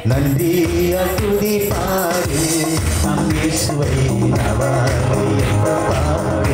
நன்றியா துதிப்பாரு நம் இயேசுவை நவாரி பாரு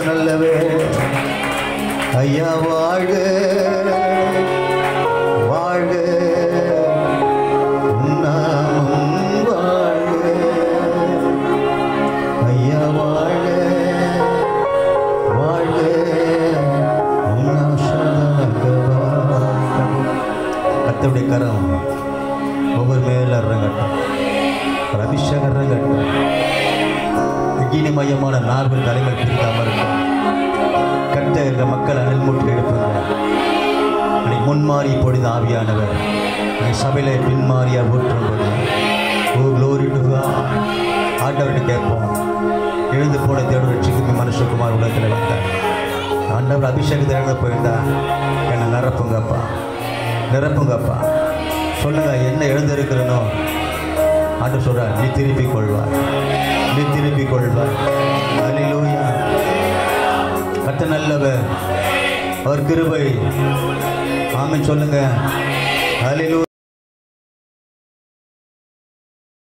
நல்ல நல்ல ஐயா வாழ்க வாழ்க நாமம் வாழ்க ஐயா வாழ்க வாழ்க கர்த்தருடைய கரம் ஒவ்வொரு மேல இறங்கட்டும், அபிஷேகம் இறங்கட்டும். அக்னிமயமான நார்மல் தலைமை பிரிக்காமல் இருக்கும். கர்த்தர் இந்த மக்கள் அனல் மூட்டி எடுப்பாங்க. அன்னைக்கு முன்மாறி பொழுது ஆவியானவர் சபையில பின்மாறியா ஊற்றும்போது ஆண்டவர்கிட்ட கேட்போம். எழுந்து போன தேடு ரட்சிக்கு மனுஷகுமார் உலகத்தில் வந்தார். ஆண்டவர் அபிஷேகத்தை இறங்க போயிருந்தா என்னை நிரப்புங்கப்பா, நிரப்புங்கப்பா சொல்லுங்க. என்ன எழுந்திருக்கிறனோ ஆண்டவர் சொல்றார், நீ திருப்பிக் கொள்வார், நீ திருப்பிக் கொள்வார். அல்லேலூயா. கர்த்தர் நல்லவர், அவர் கிருபை. ஆமென் சொல்லுங்க. அல்லேலூயா.